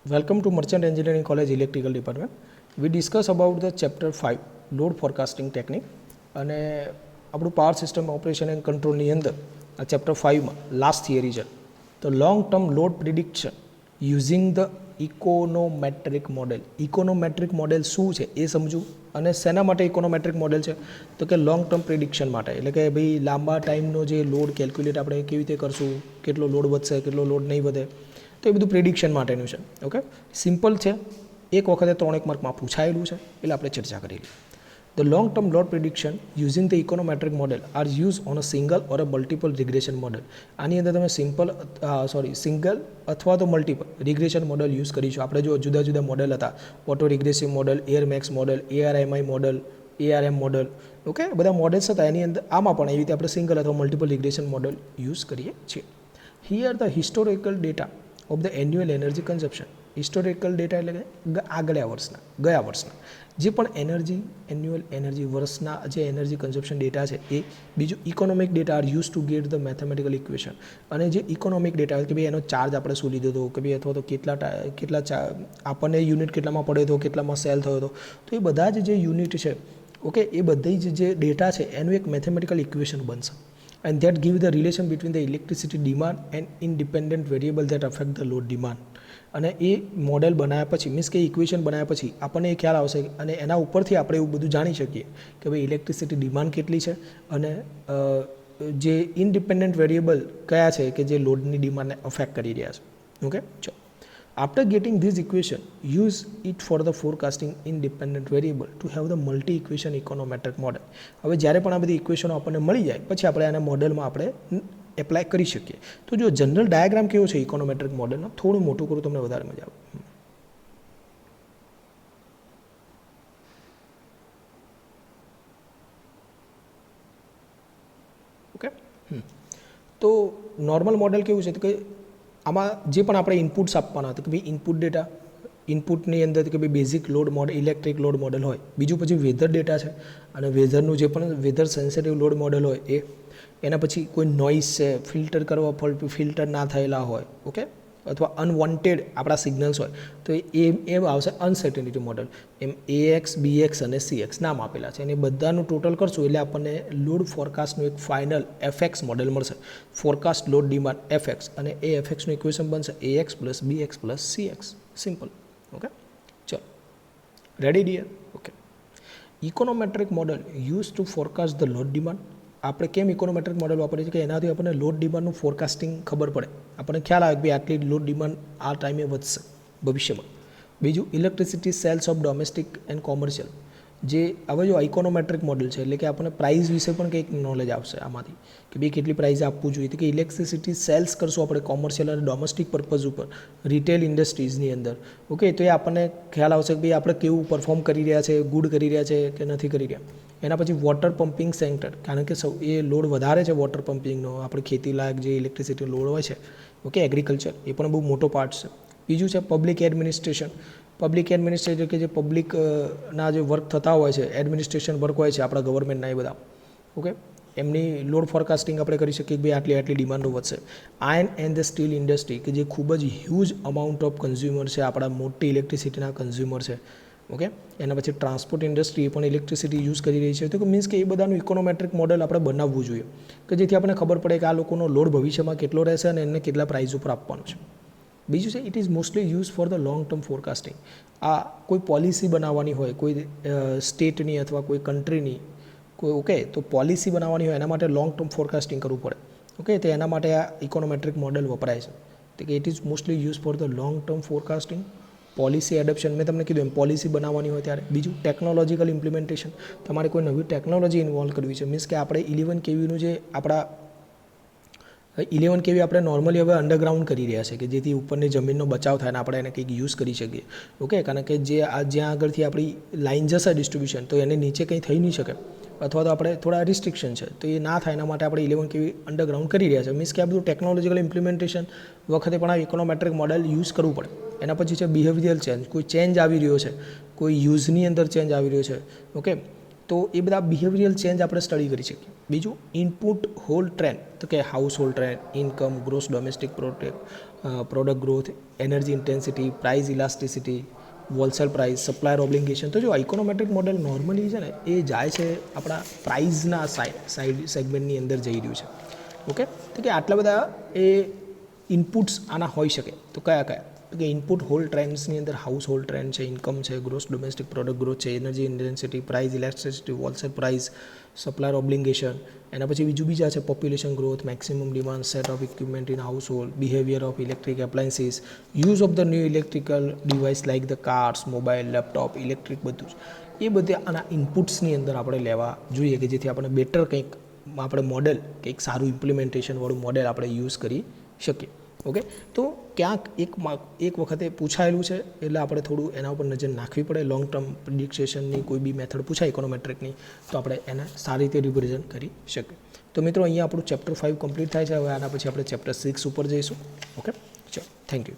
Welcome to Merchant Engineering College Electrical Department. We discuss about the chapter 5 load forecasting technique અને આપણું power system operation and કંટ્રોલની અંદર આ chapter 5માં last theory છે તો long term load prediction using the econometric model. Econometric model શું છે એ સમજવું અને શેના માટે ઇકોનોમેટ્રિક મોડેલ છે તો કે લોંગ ટર્મ પ્રિડિક્શન માટે, એટલે કે ભાઈ લાંબા ટાઈમનો જે લોડ કેલ્ક્યુલેટ આપણે કેવી રીતે કરશું, કેટલો લોડ વધશે કેટલો લોડ નહીં વધે, તો એ બધું પ્રિડિક્શન માટેનું છે. ઓકે, સિમ્પલ છે, એક વખતે 3 માર્કમાં પૂછાયેલું છે એટલે આપણે ચર્ચા કરી લઈએ. The long term load prediction using the econometric model are use on a single or a multiple regression model. આની અંદર તમે સિંગલ અથવા તો મલ્ટિપલ રિગ્રેશન મોડેલ યુઝ કરીશું. આપણે જો જુદા જુદા મોડેલ હતા, auto regressive model, ARMAX model, ARMI model, ARM model, okay, બધા મોડેલ્સ હતા. એની અંદર આમાં પણ એવી રીતે આપણે સિંગલ અથવા મલ્ટિપલ રિગ્રેશન મોડેલ યુઝ કરીએ છીએ. Here the historical data of the annual energy consumption. Historical data એટલે કે ગયા વર્ષના જે પણ એન્યુઅલ એનર્જી વર્ષના જે એનર્જી કન્ઝપ્શન ડેટા છે એ. બીજું economic data are use to get the mathematical equation. અને જે ઇકોનોમિક ડેટા કે ભાઈ એનો ચાર્જ આપણે શું લીધો હતો, કે ભાઈ અથવા તો કેટલા આપણને યુનિટ કેટલામાં પડ્યો હતો, કેટલામાં સેલ થયો હતો, તો એ બધા જ જે યુનિટ છે, ઓકે, એ બધી જ જે ડેટા છે એનું એક મેથેમેટિકલ ઇક્વેશન બનશે. And that give the relation between the electricity demand and independent variable that affect the load demand. અને એ મોડેલ બનાવ્યા પછી, મીન્સ કે ઇક્વેશન બનાવ્યા પછી આપણને એ ખ્યાલ આવશે અને એના ઉપરથી આપણે એવું બધું જાણી શકીએ કે ભાઈ ઇલેક્ટ્રિસિટી ડિમાન્ડ કેટલી છે અને જે ઇન્ડિપેન્ડન્ટ વેરિયેબલ કયા છે કે જે લોડની ડિમાન્ડને અફેક્ટ કરી રહ્યા છે. ઓકે, ચલો. After getting this equation, use it for the forecasting independent variable to have the multi-equation econometric model. હવે જ્યારે પણ આ બધી ઇક્વેશનો આપણને મળી જાય પછી આપણે આના મોડેલમાં આપણે એપ્લાય કરી શકીએ. તો જો જનરલ ડાયાગ્રામ કેવો છે ઇકોનોમેટ્રિક મોડેલનો, થોડું મોટું કરું તમને વધારે મજા આવે. ઓકે, તો નોર્મલ મોડેલ કેવું છે તો કે આમાં જે પણ આપણે ઇનપુટ્સ આપવાના હતા કે ભાઈ ઇનપુટ ડેટા, ઇનપુટની અંદર કે ભાઈ basic load model, electric load model હોય. બીજું પછી વેધર ડેટા છે અને વેધરનું જે પણ વેધર સેન્સિટિવ લોડ મોડેલ હોય એ. એના પછી કોઈ નોઇઝ છે, ફિલ્ટર કરવા ફિલ્ટર ના થયેલા હોય, ઓકે, અથવા અનવોન્ટેડ આપણા સિગ્નલ્સ હોય તો એ આવશે અનસર્ટેનિટી મોડેલ. એમ AX, BX અને CX નામ આપેલા છે અને બધાનું ટોટલ કરશું એટલે આપણને લોડ ફોરકાસ્ટનું એક ફાઇનલ FX મોડેલ મળશે, ફોરકાસ્ટ લોડ ડિમાન્ડ FX, અને એ FXનું ઇક્વેશન બનશે AX plus BX plus CX. Simple. Okay, ચલો, ready dear? Okay, econometric model use to forecast the load demand. આપણે કેમ ઇકોનોમેટ્રિક મોડેલ વાપરીએ છીએ કે એનાથી આપણને લોડ ડિમાન્ડનું ફોરકાસ્ટિંગ ખબર પડે, આપણને ખ્યાલ આવે કે ભાઈ આટલી લોડ ડિમાન્ડ આ ટાઈમે વધશે ભવિષ્યમાં. બીજું electricity sales of domestic and commercial. જે હવે જો ઇકોનોમેટ્રિક મોડેલ છે એટલે કે આપણને પ્રાઇસ વિશે પણ કંઈક નોલેજ આવશે આમાંથી કે ભાઈ કેટલી પ્રાઇસ આપવું જોઈએ. તો કે ઇલેક્ટ્રિસિટી સેલ્સ કરશું આપણે કોમર્શિયલ અને ડોમેસ્ટિક પર્પઝ ઉપર, રિટેલ ઇન્ડસ્ટ્રીઝની અંદર. ઓકે, તો એ આપણને ખ્યાલ આવશે કે ભાઈ આપણે કેવું પરફોર્મ કરી રહ્યા છે, ગુડ કરી રહ્યા છે કે નથી કરી રહ્યા. એના પછી વોટર પમ્પિંગ સેક્ટર, કારણ કે એ લોડ વધારે છે વોટર પમ્પિંગનો, આપણે ખેતી લાયક જે ઇલેક્ટ્રિસિટી લોડ હોય છે, ઓકે, એગ્રીકલ્ચર, એ પણ બહુ મોટો પાર્ટ છે. બીજું છે પબ્લિક એડમિનિસ્ટ્રેશન. પબ્લિક એડમિનિસ્ટ્રેશન કે જે પબ્લિકના જે વર્ક થતા હોય છે, એડમિનિસ્ટ્રેશન વર્ક હોય છે આપણા ગવર્મેન્ટના, એ બધા, ઓકે, એમની લોડ ફોરકાસ્ટિંગ આપણે કરી શકીએ કે ભાઈ આટલી ડિમાન્ડો વધશે. Iron and the steel industry કે જે ખૂબ જ હ્યુજ અમાઉન્ટ ઓફ કન્ઝ્યુમર છે, આપણા મોટી ઇલેક્ટ્રિસિટીના કન્ઝ્યુમર છે. ઓકે, એના પછી ટ્રાન્સપોર્ટ ઇન્ડસ્ટ્રી પણ ઇલેક્ટ્રિસિટી યુઝ કરી રહી છે. તો મીન્સ કે એ બધાનું ઇકોનોમેટ્રિક મોડેલ આપણે બનાવવું જોઈએ કે જેથી આપણને ખબર પડે કે આ લોકોનો લોડ ભવિષ્યમાં કેટલો રહેશે અને એને કેટલા પ્રાઇસ ઉપર આપવાનું છે. બીજું છે it is mostly use for the long term forecasting. આ કોઈ પોલિસી બનાવવાની હોય કોઈ સ્ટેટની અથવા કોઈ કન્ટ્રીની, કોઈ, ઓકે, તો પોલિસી બનાવવાની હોય એના માટે લોંગ ટર્મ ફોરકાસ્ટિંગ કરવું પડે. ઓકે, તો એના માટે આ ઇકોનોમેટ્રિક મોડેલ વપરાય છે. તો કે it is mostly use for the long term forecasting. Policy adoption, મેં તમને કીધું એમ પોલિસી બનાવવાની હોય ત્યારે. બીજું ટેકનોલોજીકલ ઇમ્પ્લિમેન્ટેશન, તમારે કોઈ નવી ટેકનોલોજી ઇન્વોલ્વ કરવી છે. મીન્સ કે આપણે 11 kVનું જે આપણા 11 kV આપણે નોર્મલી હવે અંડરગ્રાઉન્ડ કરી રહ્યા છે કે જેથી ઉપરની જમીનનો બચાવ થાય અને આપણે એને કંઈક યુઝ કરી શકીએ. ઓકે, કારણ કે જે જ્યાં આગળથી આપણી લાઇન જશે ડિસ્ટ્રીબ્યુશન તો એની નીચે કંઈ થઈ નહીં શકે, અથવા તો આપણે થોડા રિસ્ટ્રિક્શન છે તો એ ના થાય એના માટે આપણે 11 kV અંડરગ્રાઉન્ડ કરી રહ્યા છે. મીન્સ કે આ બધું ટેકનોલોજીકલ ઇમ્પ્લિમેન્ટેશન વખતે પણ આ ઇકોનોમેટ્રિક મોડેલ યુઝ કરવું પડે. એના પછી છે બિહેવિયરલ ચેન્જ, કોઈ ચેન્જ આવી રહ્યો છે, કોઈ યુઝની અંદર ચેન્જ આવી રહ્યો છે, ઓકે, તો એ બધા બિહેવિયરલ ચેન્જ આપણે સ્ટડી કરી શકીએ. બીજું ઇનપુટ હોલ ટ્રેન્ડ, તો કે house hold trend, income, gross domestic product growth, energy intensity, price elasticity, wholesale price, supplier obligation. તો જો ઇકોનોમેટ્રિક મોડેલ નોર્મલી છે ને એ જાય છે આપણા પ્રાઇઝના સાઇડ સેગમેન્ટની અંદર જઈ રહ્યું છે. ઓકે, તો કે આટલા બધા એ ઇનપુટ્સ આના હોઈ શકે. તો કયા કયા? તો કે ઇનપુટ હોલ ટ્રેન્ડ્સની અંદર હાઉસ હોલ્ડ ટ્રેન્ડ છે, ઇન્કમ છે, ગ્રોસ ડોમેસ્ટિક પ્રોડક્ટ ગ્રોથ છે, energy intensity, price elasticity, wholesale price, supplier obligation. એના પછી બીજા છે population growth, maximum demand, set of equipment in house hold, behaviour of electric appliances, use of the new electrical device like the cars, mobile, laptop, electric, બધું જ. એ બધા આના ઇનપુટ્સની અંદર આપણે લેવા જોઈએ કે જેથી આપણે બેટર કંઈક આપણે મોડેલ કંઈક સારું ઇમ્પ્લિમેન્ટેશનવાળું મોડેલ આપણે યુઝ કરી શકીએ. ઓકે, તો ક્યાંક એક વખતે પૂછાયેલું છે એટલે આપણે થોડું એના ઉપર નજર નાખવી પડે. લોંગ ટર્મ પ્રિડિક્શનની કોઈ બી મેથડ પૂછાય ઇકોનોમેટ્રિકની તો આપણે એને સારી રીતે રિપ્રેઝન્ટ કરી શકીએ. તો મિત્રો અહીંયા આપણું ચેપ્ટર 5 કમ્પ્લીટ થાય છે. હવે આના પછી આપણે ચેપ્ટર 6 ઉપર જઈશું. ઓકે, ચલો, થેન્ક યુ.